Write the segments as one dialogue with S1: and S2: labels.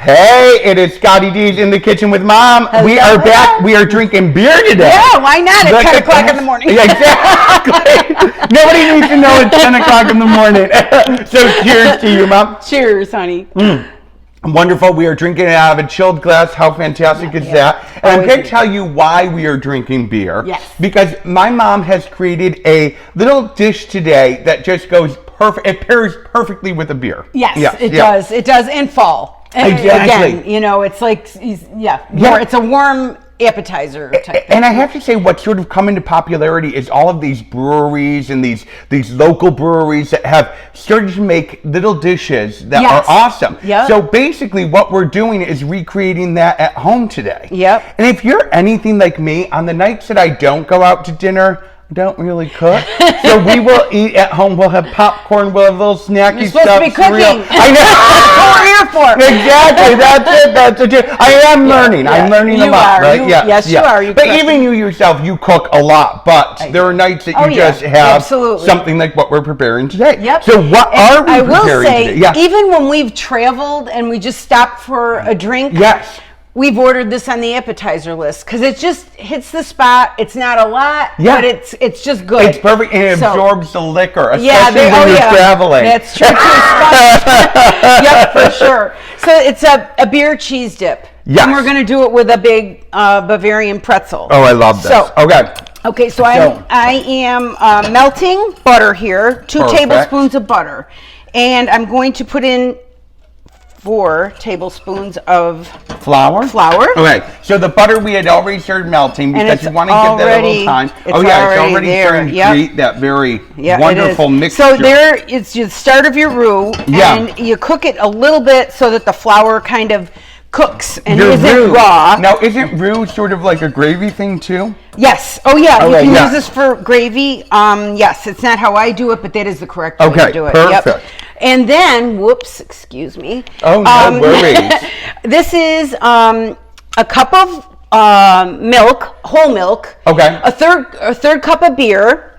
S1: Hey, it is Scottie D's in the kitchen with Mom.
S2: Hello.
S1: We are back. We are drinking beer today.
S2: Yeah, why not at 10 o'clock in the morning?
S1: Yeah, exactly. Nobody needs to know it's 10 o'clock in the morning. So cheers to you, Mom.
S2: Cheers, honey.
S1: Wonderful. We are drinking it out of a chilled glass. How fantastic is that? And I'm going to tell you why we are drinking beer.
S2: Yes.
S1: Because my mom has created a little dish today that just goes perfect. It pairs perfectly with a beer.
S2: Yes, it does. It does in fall.
S1: Exactly.
S2: Again, you know, it's like, it's a warm appetizer type
S1: and I have to say, what's sort of come into popularity is all of these breweries and these local breweries that have started to make little dishes that are awesome.
S2: Yep.
S1: So basically what we're doing is recreating that at home today.
S2: Yep.
S1: And if you're anything like me, on the nights that I don't go out to dinner, I don't really cook. So we will eat at home. We'll have popcorn. We'll have little snacky
S2: You're supposed
S1: stuff.
S2: to be cooking.
S1: Cereal. I know.
S2: That's what we're here for.
S1: Exactly. That's it. I am learning. I'm learning a lot, right?
S2: Yes, you are.
S1: But even you yourself, you cook a lot. But there are nights that you just have something like what we're preparing today.
S2: Yep.
S1: So what are we preparing today?
S2: I will say, even when we've traveled and we just stop for a drink, we've ordered this on the appetizer list because it just hits the spot. It's not a lot, but it's just good.
S1: It's perfect, and it absorbs the liquor, especially when you're traveling.
S2: That's true too. Yep, for sure. So it's a beer cheese dip.
S1: Yes.
S2: And we're going to do it with a big Bavarian pretzel.
S1: Oh, I love this. So,
S2: Okay, so I am melting butter here, 2 tablespoons of butter. And I'm going to put in 4 tablespoons of flour.
S1: Okay, so the butter we had already started melting because you want to give that a little time. It's already starting to create that very wonderful mixture.
S2: So there, it's the start of your roux, and you cook it a little bit so that the flour kind of cooks and isn't raw.
S1: Now, isn't roux sort of like a gravy thing too?
S2: Yes. Oh yeah, you can use this for gravy. Yes, it's not how I do it, but that is the correct way to do it.
S1: Perfect.
S2: Yep. And then, excuse me.
S1: Oh, no worries.
S2: This is a cup of milk, whole milk.
S1: Okay.
S2: A third cup of beer.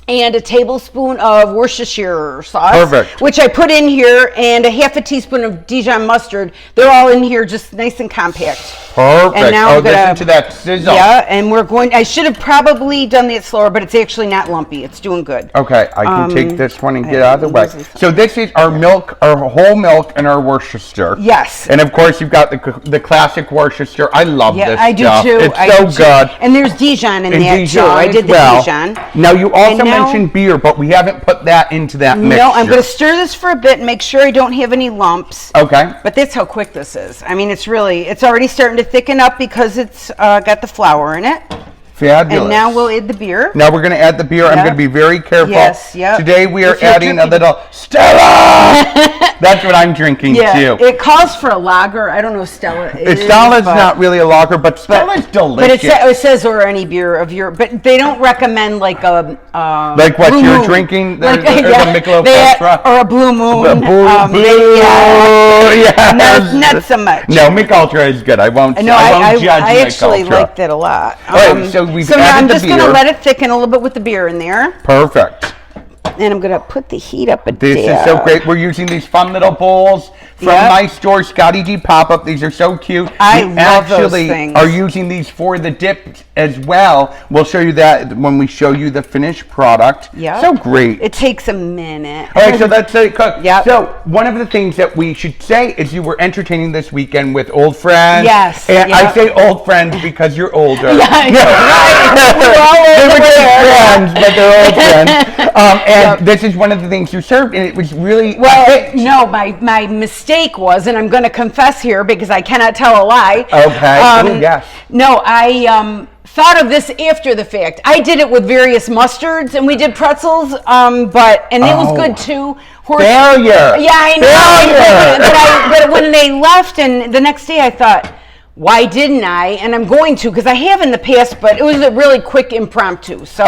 S2: And a tablespoon of Worcestershire sauce, which I put in here, and a half a teaspoon of Dijon mustard. They're all in here, just nice and compact.
S1: Perfect. And now listen to that sizzle.
S2: Yeah, and I should have probably done that slower, but it's actually not lumpy. It's doing good.
S1: Okay, I can take this one and get out of the way. So this is our milk, our whole milk, and our Worcester.
S2: Yes.
S1: And of course, you've got the classic Worcester. I love this stuff.
S2: I do too.
S1: It's so good.
S2: And there's Dijon in that too. I did the Dijon.
S1: Now you also mentioned beer, but we haven't put that into that mixture.
S2: No, I'm going to stir this for a bit and make sure I don't have any lumps.
S1: Okay.
S2: But that's how quick this is. I mean, it's already starting to thicken up because it's got the flour in it.
S1: Fabulous.
S2: And now we'll add the beer.
S1: Now we're going to add the beer. I'm going to be very careful.
S2: Yes, yep.
S1: Today we are adding a little Stella. That's what I'm drinking too.
S2: It calls for a lager. I don't know Stella.
S1: Stella's not really a lager, but Stella's delicious.
S2: But it says or any beer of your. But they don't recommend like a
S1: like what you're moon. Drinking. There's a Michelob Ultra
S2: or a Blue Moon. Not so much.
S1: No, Michelob Ultra is good. I won't.
S2: No,
S1: I won't judge
S2: I actually like that a lot.
S1: All right, so we've added
S2: I'm
S1: the
S2: just
S1: beer.
S2: going to let it thicken a little bit with the beer in there.
S1: Perfect.
S2: And I'm going to put the heat up a
S1: This is so great. We're using these fun little bowls from my store, Scottie D Pop-Up. These are so cute.
S2: I love those things.
S1: Are using these for the dip as well. We'll show you that when we show you the finished product.
S2: Yeah.
S1: So great.
S2: It takes a minute.
S1: All right, so that's it.
S2: Yeah.
S1: So one of the things that we should say is you were entertaining this weekend with old friends.
S2: Yes.
S1: And I say old friends because you're older.
S2: Yeah, I know.
S1: We're all they were just friends, but they're old friends. And this is one of the things you served, and it was really
S2: no, my mistake was, and I'm going to confess here because I cannot tell a lie.
S1: Okay. Yes.
S2: No, I thought of this after the fact. I did it with various mustards, and we did pretzels, but it was good too.
S1: Failure.
S2: Yeah, I know. But when they left, and the next day I thought, why didn't I? And I'm going to, because I have in the past, but it was a really quick impromptu. So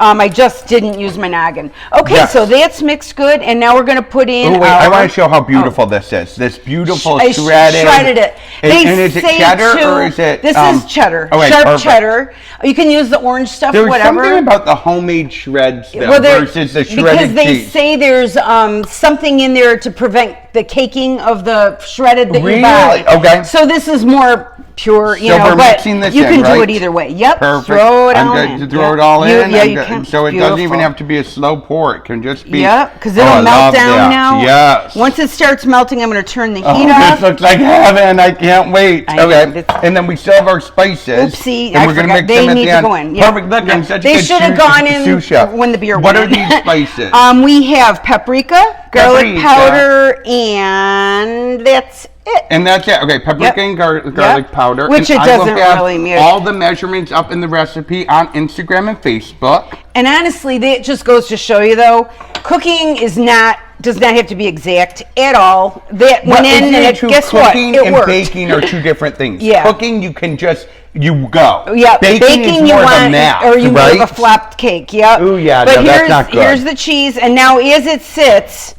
S2: I just didn't use my noggin. Okay, so that's mixed good, and now we're going to put in.
S1: Oh, wait, I want to show how beautiful this is. This beautiful shredded.
S2: I shredded it.
S1: And is it cheddar or is it?
S2: This is cheddar. Sharp cheddar. You can use the orange stuff,
S1: There's
S2: whatever.
S1: There's something about the homemade shreds versus the shredded cheese.
S2: Because they say there's something in there to prevent the caking of the shredded that
S1: really?
S2: you buy.
S1: Okay.
S2: So this is more pure, you
S1: So
S2: know,
S1: we're
S2: but
S1: mixing this
S2: you
S1: in,
S2: can do
S1: right?
S2: it either way. Yep.
S1: Perfect.
S2: Throw it
S1: I'm
S2: all
S1: good
S2: in.
S1: to throw it all in.
S2: Yeah, you can.
S1: So it doesn't even have to be a slow pour. It can just be.
S2: Yep, because it'll melt down now.
S1: Yes.
S2: Once it starts melting, I'm going to turn the heat
S1: Oh,
S2: off.
S1: this looks like heaven. I can't wait. Okay. And then we still have our spices.
S2: Oopsie,
S1: and we're going to mix them at the end.
S2: Go in. Yeah.
S1: Perfect. Look, I'm such a
S2: They
S1: good
S2: should have gone in
S1: sous chef.
S2: when the beer
S1: What
S2: went
S1: are
S2: in.
S1: these spices?
S2: We have paprika, garlic powder, and that's it.
S1: And that's it. Okay, paprika and garlic powder.
S2: Which
S1: and
S2: it doesn't really mean.
S1: All the measurements up in the recipe on Instagram and Facebook.
S2: And honestly, that just goes to show you, though, cooking does not have to be exact at all. That went in, and guess what?
S1: Cooking
S2: It
S1: and
S2: worked.
S1: baking are two different things.
S2: Yeah.
S1: Cooking, you can just go.
S2: Yeah,
S1: baking is
S2: you
S1: more
S2: want,
S1: of a math,
S2: or you
S1: right?
S2: have a flopped cake. Yep.
S1: Ooh, yeah,
S2: but
S1: no, that's not good.
S2: Here's the cheese, and now as it sits,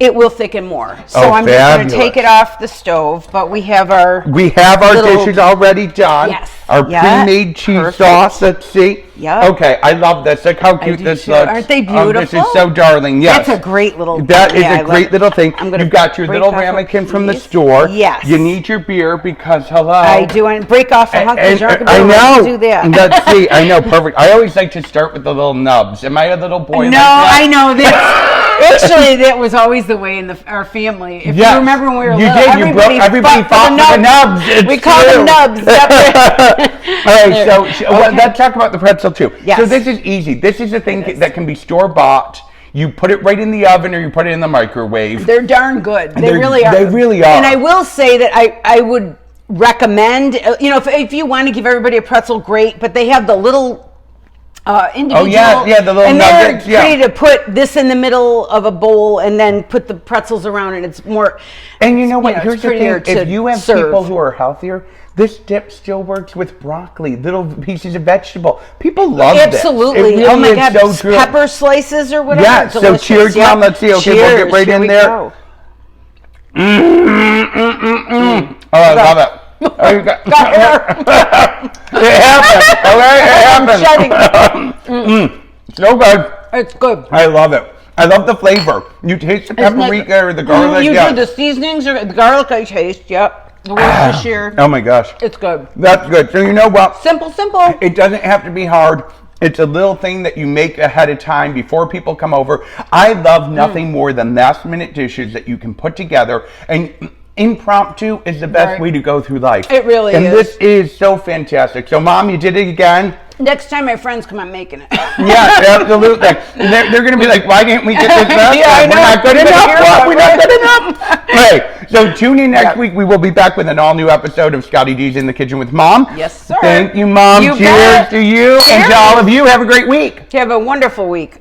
S2: it will thicken more. So I'm just going to take it off the stove, but we have our
S1: dishes already done.
S2: Yes.
S1: Our pre-made cheese sauce. Let's see.
S2: Yeah.
S1: Okay, I love this. Look how cute this looks.
S2: Aren't they beautiful?
S1: This is so darling. Yes.
S2: That's a great little.
S1: That is a great little thing. You've got your little
S2: off
S1: ramekin from the store.
S2: Yes.
S1: You need your beer because hello.
S2: I do, and break off a hunk of jar.
S1: I know.
S2: Do that.
S1: Let's see. I know. Perfect. I always like to start with the little nubs. Am I a little boy?
S2: No,
S1: like that?
S2: I know that. Actually, that was always the way in our family. If you remember when we were little, everybody fought for the nubs. We called them nubs.
S1: All right, so let's talk about the pretzel too.
S2: Yes.
S1: So this is easy. This is a thing that can be store-bought. You put it right in the oven or you put it in the microwave.
S2: They're darn good. They really are.
S1: They really are.
S2: And I will say that I would recommend, you know, if you want to give everybody a pretzel, great, but they have the little individual.
S1: Oh yeah, the little nuggets.
S2: And they're pretty to put this in the middle of a bowl and then put the pretzels around, and it's more.
S1: And you know what? Here's the thing: if you have
S2: serve.
S1: people who are healthier, this dip still works with broccoli, little pieces of vegetable. People love this.
S2: Absolutely.
S1: Really
S2: oh my God,
S1: so
S2: pepper slices or whatever.
S1: Yeah. So cheers, Mom. Let's see. Okay, we'll get right in there.
S2: Go.
S1: Oh, I love it. Oh, got it happened. Okay, it happened. So good.
S2: It's good.
S1: I love it. I love the flavor. You taste the paprika or the garlic.
S2: You do the seasonings or the garlic. I taste. Yep. The Worcestershire.
S1: Oh my gosh.
S2: It's good.
S1: That's good. So you know what?
S2: Simple.
S1: It doesn't have to be hard. It's a little thing that you make ahead of time before people come over. I love nothing more than last minute dishes that you can put together, and impromptu is the best way to go through life.
S2: It really is.
S1: And this is so fantastic. So Mom, you did it again.
S2: Next time my friends come, I'm making it.
S1: Yeah, absolutely. They're going to be like, why didn't we get this last time? We're not good enough. We're not good enough. Right. So tune in next week. We will be back with an all-new episode of Scottie D's in the Kitchen with Mom.
S2: Yes, sir.
S1: Thank you, Mom. Cheers to you and to all of you. Have a great week.
S2: Have a wonderful week.